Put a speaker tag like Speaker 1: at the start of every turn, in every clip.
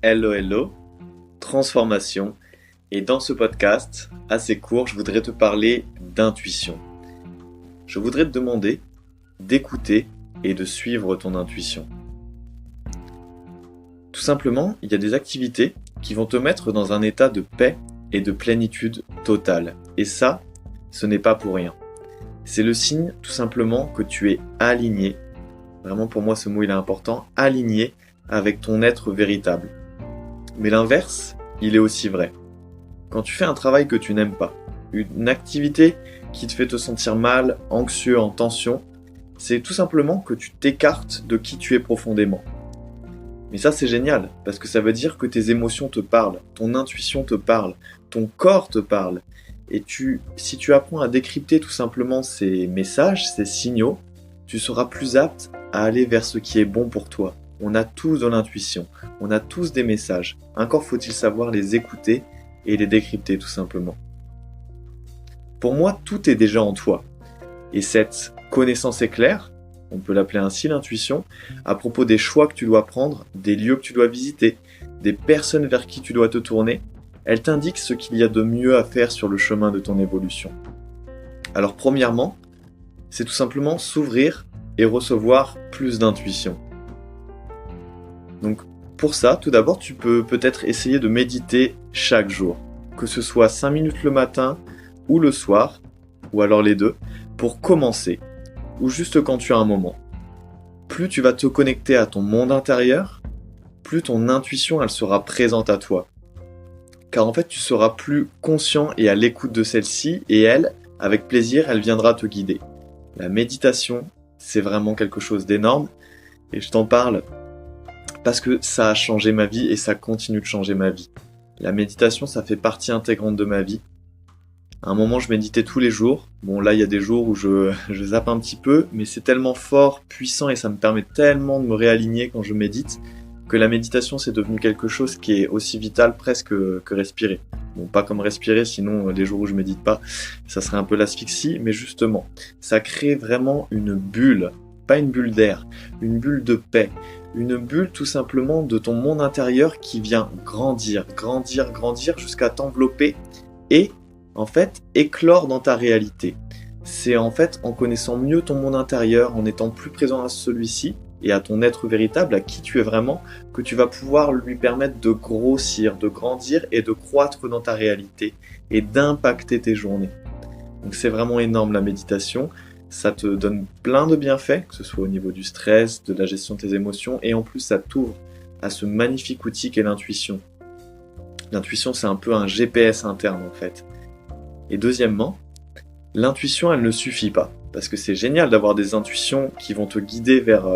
Speaker 1: Hello Hello, transformation. Et dans ce podcast, assez court, je voudrais te parler d'intuition. Je voudrais te demander d'écouter et de suivre ton intuition. Tout simplement, il y a des activités qui vont te mettre dans un état de paix et de plénitude totale. Et ça, ce n'est pas pour rien. C'est le signe tout simplement que tu es aligné. Vraiment pour moi ce mot il est important, aligné avec ton être véritable. Mais l'inverse, il est aussi vrai. Quand tu fais un travail que tu n'aimes pas, une activité qui te fait te sentir mal, anxieux, en tension, c'est tout simplement que tu t'écartes de qui tu es profondément. Mais ça c'est génial, parce que ça veut dire que tes émotions te parlent, ton intuition te parle, ton corps te parle. Et si tu apprends à décrypter tout simplement ces messages, ces signaux, tu seras plus apte à aller vers ce qui est bon pour toi. On a tous de l'intuition, on a tous des messages. Encore faut-il savoir les écouter et les décrypter tout simplement. Pour moi, tout est déjà en toi. Et cette connaissance éclair, on peut l'appeler ainsi l'intuition, à propos des choix que tu dois prendre, des lieux que tu dois visiter, des personnes vers qui tu dois te tourner, elle t'indique ce qu'il y a de mieux à faire sur le chemin de ton évolution. Alors premièrement, c'est tout simplement s'ouvrir et recevoir plus d'intuition. Donc pour ça, tout d'abord, tu peux peut-être essayer de méditer chaque jour, que ce soit 5 minutes le matin ou le soir, ou alors les deux, pour commencer, ou juste quand tu as un moment. Plus tu vas te connecter à ton monde intérieur, plus ton intuition elle sera présente à toi. Car en fait, tu seras plus conscient et à l'écoute de celle-ci, et elle, avec plaisir, elle viendra te guider. La méditation, c'est vraiment quelque chose d'énorme, et je t'en parle parce que ça a changé ma vie et ça continue de changer ma vie. La méditation, ça fait partie intégrante de ma vie. À un moment, je méditais tous les jours. Bon, là, il y a des jours où je zappe un petit peu, mais c'est tellement fort, puissant, et ça me permet tellement de me réaligner quand je médite, que la méditation, c'est devenu quelque chose qui est aussi vital presque que respirer. Bon, pas comme respirer, sinon les jours où je médite pas, ça serait un peu l'asphyxie, mais justement, ça crée vraiment une bulle, pas une bulle d'air, une bulle de paix, une bulle tout simplement de ton monde intérieur qui vient grandir, grandir, grandir jusqu'à t'envelopper et en fait éclore dans ta réalité. C'est en fait en connaissant mieux ton monde intérieur, en étant plus présent à celui-ci et à ton être véritable, à qui tu es vraiment, que tu vas pouvoir lui permettre de grossir, de grandir et de croître dans ta réalité et d'impacter tes journées. Donc c'est vraiment énorme la méditation, ça te donne plein de bienfaits, que ce soit au niveau du stress, de la gestion de tes émotions, et en plus ça t'ouvre à ce magnifique outil qu'est l'intuition. L'intuition c'est un peu un GPS interne en fait. Et deuxièmement, l'intuition elle ne suffit pas. Parce que c'est génial d'avoir des intuitions qui vont te guider vers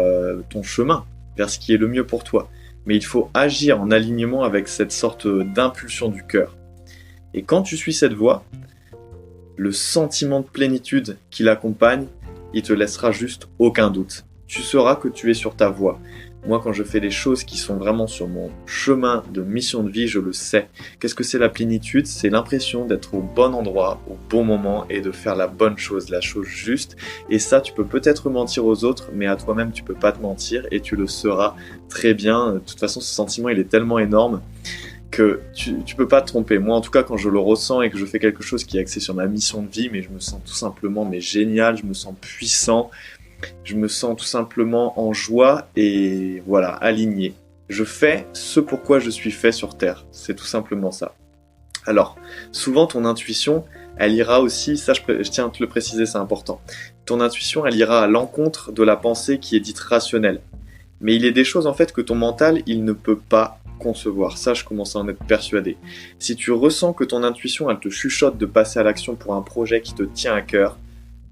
Speaker 1: ton chemin, vers ce qui est le mieux pour toi. Mais il faut agir en alignement avec cette sorte d'impulsion du cœur. Et quand tu suis cette voie, le sentiment de plénitude qui l'accompagne, il te laissera juste aucun doute. Tu sauras que tu es sur ta voie. Moi, quand je fais les choses qui sont vraiment sur mon chemin de mission de vie, je le sais. Qu'est-ce que c'est la plénitude ? C'est l'impression d'être au bon endroit, au bon moment et de faire la bonne chose, la chose juste. Et ça, tu peux peut-être mentir aux autres, mais à toi-même, tu peux pas te mentir et tu le sauras très bien. De toute façon, ce sentiment, il est tellement énorme que tu peux pas te tromper. Moi, en tout cas, quand je le ressens et que je fais quelque chose qui est axé sur ma mission de vie, mais je me sens tout simplement génial, je me sens puissant. Je me sens tout simplement en joie et voilà, aligné. Je fais ce pourquoi je suis fait sur Terre. C'est tout simplement ça. Alors, souvent ton intuition, elle ira aussi, ça je tiens à te le préciser, c'est important. Ton intuition, elle ira à l'encontre de la pensée qui est dite rationnelle. Mais il est des choses en fait que ton mental, il ne peut pas concevoir. Ça, je commence à en être persuadé. Si tu ressens que ton intuition, elle te chuchote de passer à l'action pour un projet qui te tient à cœur,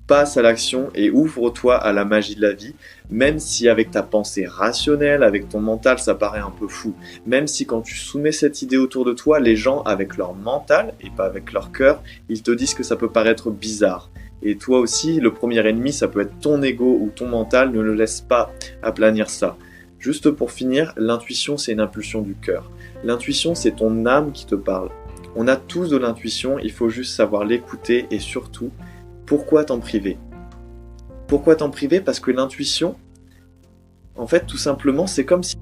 Speaker 1: passe à l'action et ouvre-toi à la magie de la vie, même si avec ta pensée rationnelle, avec ton mental, ça paraît un peu fou. Même si quand tu soumets cette idée autour de toi, les gens avec leur mental et pas avec leur cœur, ils te disent que ça peut paraître bizarre. Et toi aussi, le premier ennemi, ça peut être ton ego ou ton mental, ne le laisse pas aplanir ça. Juste pour finir, l'intuition, c'est une impulsion du cœur. L'intuition, c'est ton âme qui te parle. On a tous de l'intuition, il faut juste savoir l'écouter et surtout, pourquoi t'en priver ? Pourquoi t'en priver ? Parce que l'intuition, en fait, tout simplement, c'est comme si